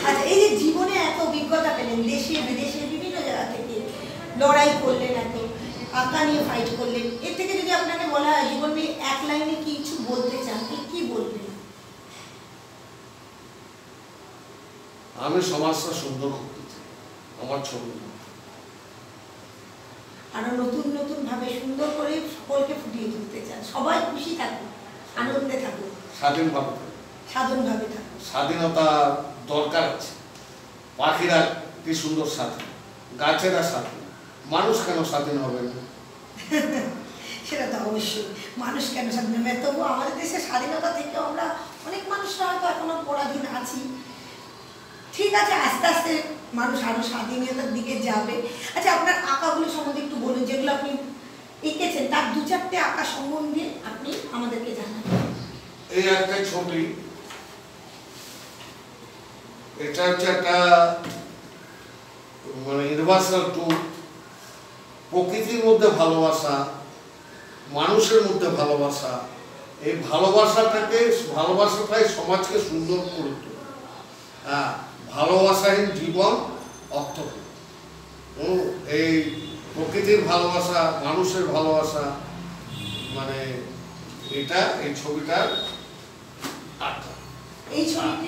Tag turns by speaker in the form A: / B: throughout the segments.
A: আচ্ছা, এই যে জীবনে এত অভিজ্ঞতা পেলেন, দেশে বিদেশে বিভিন্ন জায়গা থেকে লড়াই করলেন, এত আঁকা নিয়ে ফাইট করলেন, এর থেকে যদি আপনাকে বলা হয় জীবন নিয়ে এক লাইনে কিছু বলতে চান, কি বলবেন?
B: আমি সমাজটা সুন্দর করতে চাই আমার ছবি,
A: আরো নতুন নতুন ভাবে সুন্দর করে সকলকে ফুটিয়ে তুলতে চান, সবাই খুশি থাকুক, আনন্দে থাকুক,
B: স্বাধীনভাবে
A: সাধনভাবে থাকুক।
B: স্বাধীনতা দরকার আছে। পাখিরা কি সুন্দর স্বাধীন, গাছেরা স্বাধীন, মানুষ কেন স্বাধীন হবে না?
A: সেটা তো অবশ্যই, মানুষ কেন স্বাধীন হবে? তবু আমাদের দেশের স্বাধীনতা থেকে আমরা অনেক মানুষরা হয়তো এখনো পরাধীন আছি। ঠিক আছে, আস্তে আস্তে মানুষ আরো স্বাধীনতার দিকে যাবে। আচ্ছা, আপনার আঁকাগুলো সম্বন্ধে একটু বলুন, যেগুলো আপনি এঁকেছেন তার দু চারটে আঁকা সম্বন্ধে আপনি আমাদেরকে জানান।
B: এই একটা ছবি, এটা হচ্ছে একটা মানে ইউনিভার্সাল ট্রুথ, প্রকৃতির মধ্যে ভালোবাসা, মানুষের মধ্যে ভালোবাসা, এই ভালোবাসাটাই সমাজকে সুন্দর করে তোলে। হ্যাঁ, ভালোবাসাহীন জীবন অর্থহীন। এই প্রকৃতির ভালোবাসা, মানুষের ভালোবাসা, মানে এটা এই ছবিটার আঁকা।
A: এই ছবিটি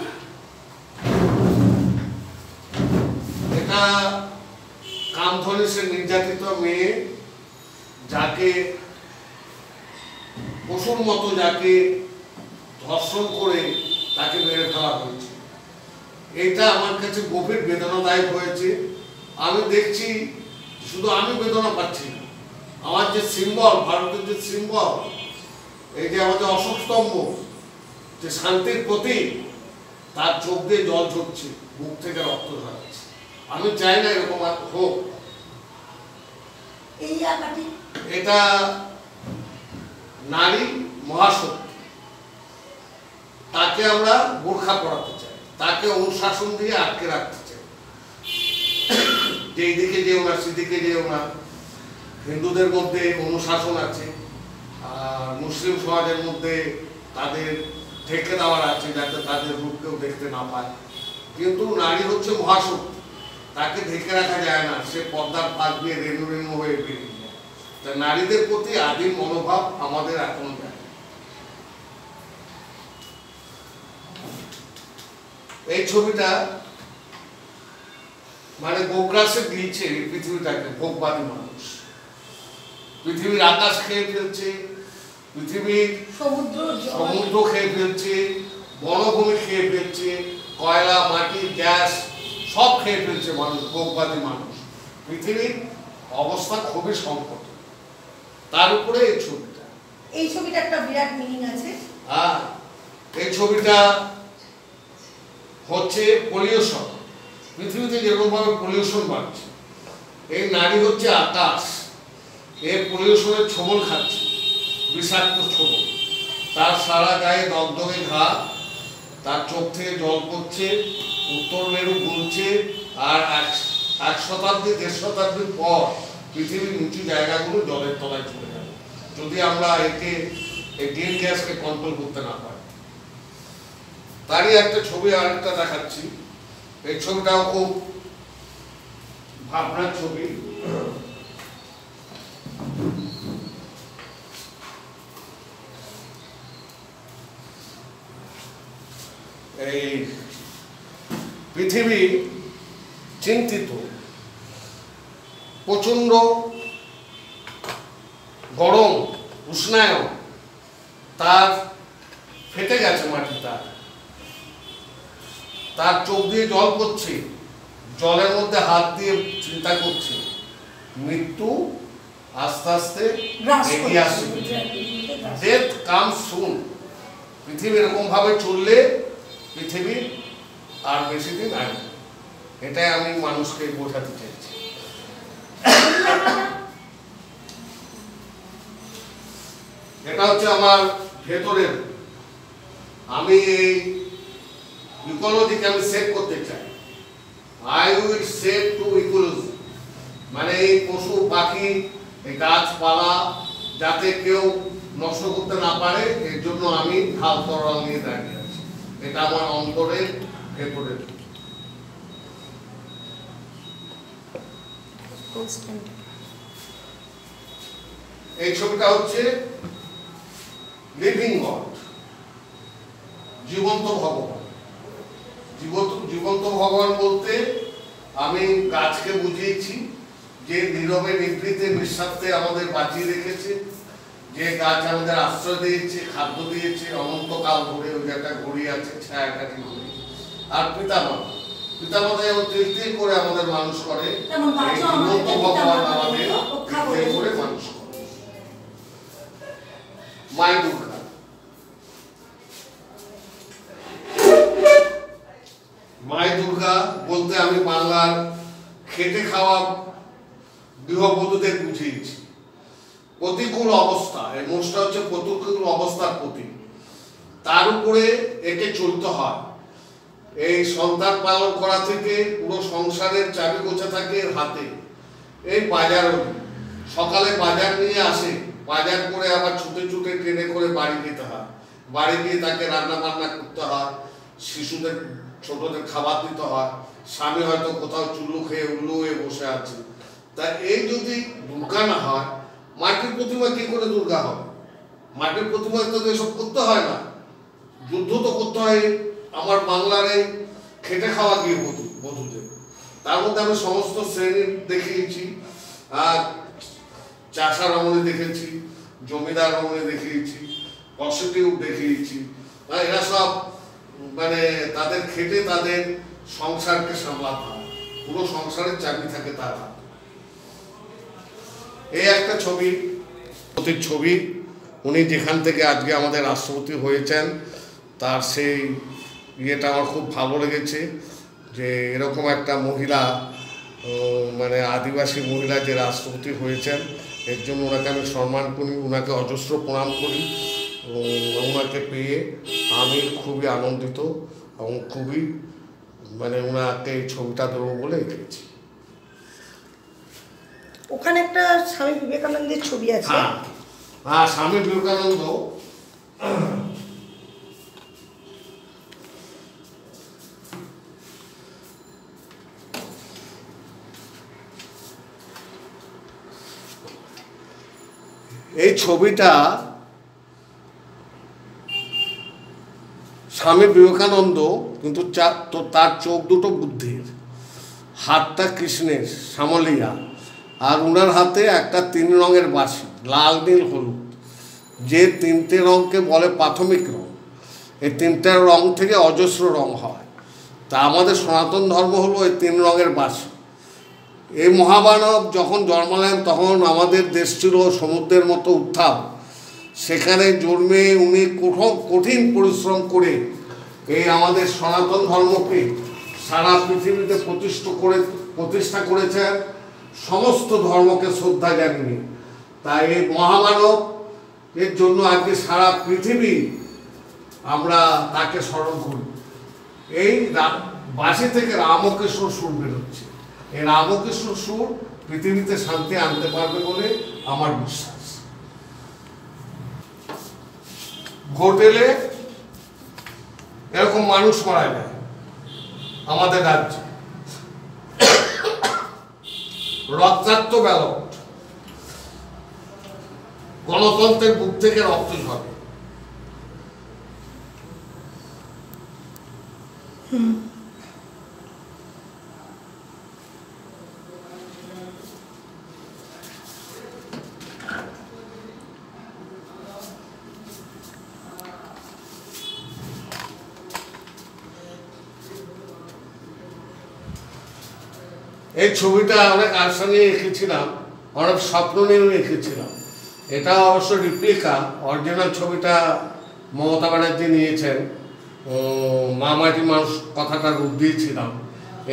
B: এটা কামধনিসের নির্যাতিত মেয়ে, যাকে পশুর মতো যাকে ধর্ষণ করে তাকে মেরে ফেলা হয়েছে। এটা আমার কাছে গভীর বেদনাদায়ক হয়েছে। আমি দেখছি, শুধু আমি বেদনা পাচ্ছি না, আমার যে সিম্বল, ভারতের যে সিম্বল, এই যে আমাদের অশোক স্তম্ভ, যে শান্তির প্রতীক, তার চোখ দিয়ে জল ঝরছে, মুখ থেকে রক্ত ঝরাচ্ছে। আমি চাই না এরকম আর হোক।
A: এই আঁকাটি,
B: এটা নারী মহাশক্তি, তাকে আমরা বোরখা পরাতে চাই, তাকে অনুশাসন দিয়ে আটকে রাখতে চাই, যে এইদিকে যেও না সেদিকে যেও না। হিন্দুদের মধ্যে অনুশাসন আছে, আর মুসলিম সমাজের মধ্যে তাদের ঢেকে দেওয়ার আছে, যাতে তাদের রূপ কেউ দেখতে না পায়। কিন্তু নারী হচ্ছে মহাশক্তি, তাকে ঢেকে রাখা যায় না, সে পর্দার ফাঁক দিয়ে রেণু রেণু হয়ে বেরিয়ে যায়। তা নারীদের প্রতি আদিম মনোভাব আমাদের এখনো যায়। এই ছবিটা মানে গোগ্রাসে দিয়েছে পৃথিবীটাকে ভোগবাদী মানুষ। পৃথিবীর আকাশ খেয়ে ফেলছে, পৃথিবীর সমুদ্র খেয়ে ফেলছে, বনভূমি খেয়ে ফেলছে, কয়লা, মাটি, গ্যাস সব খেয়ে ফেলছে মানুষ, ভোগবাদী মানুষ। পৃথিবীর অবস্থা খুবই সংকট। তার উপরে এই ছবিটা
A: একটা বিরাট মিনিং আছে।
B: হ্যাঁ, এই ছবিটা হচ্ছে পলিউশন। পৃথিবীতে যেরকম ভাবে পলিউশন বাড়ছে, এই নারী হচ্ছে আকাশ, এই পলিউশনের ছোবল খাচ্ছে, বিষাক্ত ছোবল। তার সারা গায়ে দগদগে ঘা, তার চোখ থেকে জল পড়ছে, উত্তর মেরু গুলছে, আর এক শতাব্দী ১.৫ শতাব্দীর পর পৃথিবীর নিচু জায়গাগুলো জলের তলায় চলে যাবে, যদি আমরা এই গ্রিন গ্যাসকে কন্ট্রোল করতে না পারি। তারই একটা ছবি আরেকটা দেখাচ্ছি। এই ছবিটাও খুব ভাবনার ছবি। এই পৃথিবী চিন্তিত, প্রচন্ড গরম, উষ্ণায়ন, তার ফেটে গেছে মাটি, তার চোখ দিয়ে জল পড়ছে, জলের মধ্যে হাত দিয়ে চিন্তা করছে, মৃত্যু আস্তে আস্তে এগিয়ে আসছে, ডেথ কামস সুন। পৃথিবী এরকম ভাবে চললে পৃথিবী আর বেশি দিন আগে, এটাই আমি মানুষকে বোঝাতে চাইছি। এটা হচ্ছে আমার ভেতরের, আমি এই ইকোলজিকে আমি সেভ করতে চাই। I will save two ecology, মানে এই পশু পাখি, এই গাছপালা যাতে কেউ নষ্ট করতে না পারে, এর জন্য আমি ঢাল তরোয়াল নিয়ে দাঁড়িয়ে আছি। এটা আমার অন্তরের ভেতরের। এই ছবিটা হচ্ছে লিভিং গড, জীবন্ত ভগবান। জীবন্ত ভগবান বলতে আমি গাছকে বুঝিয়েছি যে নীরবে নিভৃতে নিঃস্বার্থে আমাদের বাঁচিয়ে রেখেছে, যে গাছ আমাদের আশ্রয় দিয়েছে, খাদ্য দিয়েছে অনন্তকাল ধরে। ওই একটা ঘড়ি আছে, ছায়াকাঠি ঘড়ি। আর পিতামাতা যেমন তিল তিল করে আমাদের মানুষ করে, জীবন্ত ভগবান আমাদের তিল তিল করে মানুষ করে। মায়ের দুর্গা, মায়ের দুর্গা বলতে আমি বাংলার খেটে খাওয়া গৃহবধূদের বুঝিয়েছি। প্রতিকূল অবস্থা, এই মোষটা হচ্ছে প্রতিকূল অবস্থার প্রতীক। তার উপরে একে চলতে হয়। এই সন্তান পালন করা থেকে পুরো সংসারের চাবি গোছা থাকে এর হাতে। এই বাজার, সকালে বাজার নিয়ে আসে, বাজার করে আবার ছুটে ছুটে ট্রেনে করে বাড়ি যেতে হয়। বাড়ি গিয়ে তাকে রান্না বান্না করতে হয়, শিশুদের ছোটদের খাবার দিতে হয়। স্বামী হয়তো কোথাও চুলু খেয়ে উল্লু হয়ে বসে আছে। তা এই যদি দুর্গা না হয়, মাটির প্রতিমা কি করে দুর্গা হবে? মাটির প্রতিমা তো এসব করতে হয় না, যুদ্ধ তো করতে হয় আমার বাংলার এই খেটে খাওয়া গিয়ে বধূদের। তার মধ্যে আমি সমস্ত শ্রেণীর দেখিয়েছি। আর চাষা রমণী দেখেছি, জমিদার রমণী দেখিয়েছি, প্রস্টিটিউট দেখিয়েছি। এরা সব মানে তাদের খেটে তাদের সংসারকে সামলাতে হয়, পুরো সংসারের চাকরি থাকে তার হাতে। এই একটা ছবি, প্রতীক ছবি। উনি যেখান থেকে আজকে আমাদের রাষ্ট্রপতি হয়েছেন তার সেই ইয়েটা আমার খুব ভালো লেগেছে, যে এরকম একটা মহিলা, মানে আদিবাসী মহিলা যে রাষ্ট্রপতি হয়েছেন, এর জন্য ওনাকে আমি সম্মান করি, ওনাকে অজস্র প্রণাম করি। ওনাকে পেয়ে আমি খুবই আনন্দিত এবং খুবই মানে ওনাকে এই ছবিটা দেবো বলে এঁকেছি।
A: ওখানে একটা স্বামী বিবেকানন্দের ছবি আছে।
B: হ্যাঁ, স্বামী বিবেকানন্দ এই ছবিটা স্বামী বিবেকানন্দ, কিন্তু তার চোখ দুটো বুদ্ধির, হাতটা কৃষ্ণের শ্যামলিয়া, আর ওনার হাতে একটা 3 রঙের বাঁশি, লাল নীল হলুদ, যে 3টে রঙকে বলে প্রাথমিক রঙ। এই 3টা রঙ থেকে অজস্র রঙ হয়। তা আমাদের সনাতন ধর্ম হলো এই 3 রঙের বাঁশি। এই মহামানব যখন জন্মালেন তখন আমাদের দেশ ছিল সমুদ্রের মতো উত্থাল। সেখানে জন্মে উনি কঠিন পরিশ্রম করে এই আমাদের সনাতন ধর্মকে সারা পৃথিবীতে প্রতিষ্ঠা করেছেন, সমস্ত ধর্মকে শ্রদ্ধা জানিয়ে। তাই এই মহামানব এর জন্য আজকে সারা পৃথিবী আমরা তাকে স্মরণ করি। এই বাঁশি থেকে রামকৃষ্ণ সুর বেরোচ্ছে। এই রামকৃষ্ণ সুর পৃথিবীতে শান্তি আনতে পারবে বলে আমার বিশ্বাস। হোটেলে এরকম মানুষ মারা যায় আমাদের রাজ্যে, রক্তাক্ত ব্যালট, গণতন্ত্রের বুক থেকে রক্ত ঝরে। এই ছবিটা অনেক আশা নিয়ে এঁকেছিলাম, অনেক স্বপ্ন নিয়ে এঁকেছিলাম। এটা অবশ্য রিপ্লিকা, অরিজিনাল ছবিটা মমতা ব্যানার্জি নিয়েছেন। মা মাটি মানুষ কথাটা রূপ দিয়েছিলাম।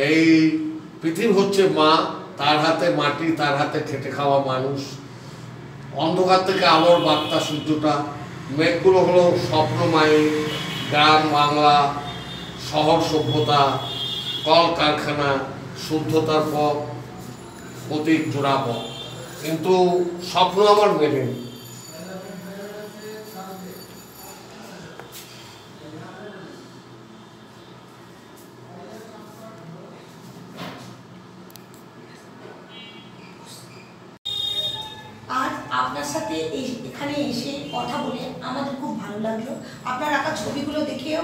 B: এই পৃথিবী হচ্ছে মা, তার হাতে মাটি, তার হাতে খেটে খাওয়া মানুষ। অন্ধকার থেকে আলোর বার্তা সূর্যটা, মেঘগুলো হলো স্বপ্নময়ী, গ্রাম বাংলা, শহর সভ্যতা, কল কারখানা, শুদ্ধতার পথ, প্রতীক জোড়া পথ। কিন্তু স্বপ্ন আমার মেলেনি।
A: আজকে এখানে এসে কথা বলে আমাদের খুব ভালো লাগলো। আপনার আঁকা ছবিগুলো দেখেও,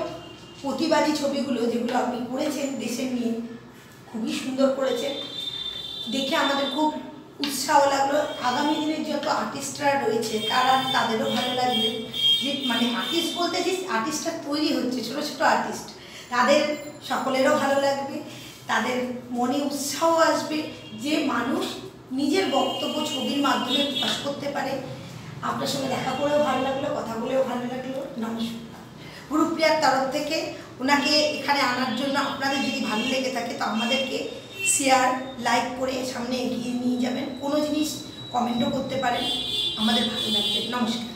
A: প্রতিবাদী ছবিগুলো যেগুলো আপনি করেছেন দেশের নিয়ে, খুবই সুন্দর করেছেন, দেখে আমাদের খুব উৎসাহ লাগলো। আগামী দিনের যত আর্টিস্টরা রয়েছে তাদেরও ভালো লাগবে, যে মানে আর্টিস্ট বলতে যে আর্টিস্টরা তৈরি হচ্ছে, ছোটো ছোটো আর্টিস্ট, তাদের সকলেরও ভালো লাগবে, তাদের মনে উৎসাহ আসবে যে মানুষ নিজের বক্তব্য ছবির মাধ্যমে প্রকাশ করতে পারে। আপনার সঙ্গে দেখা করেও ভালো লাগলো, কথা বলেও ভালো লাগলো। নমস্কার। গুরুপ্রিয়ার তরফ থেকে ওনাকে এখানে আনার জন্য আপনাদের যদি ভালো লেগে থাকে তো আমাদেরকে শেয়ার, লাইক করে সামনে এগিয়ে নিয়ে যাবেন। কোনো জিনিস কমেন্টও করতে পারেন, আমাদের ভালো লাগবে। নমস্কার।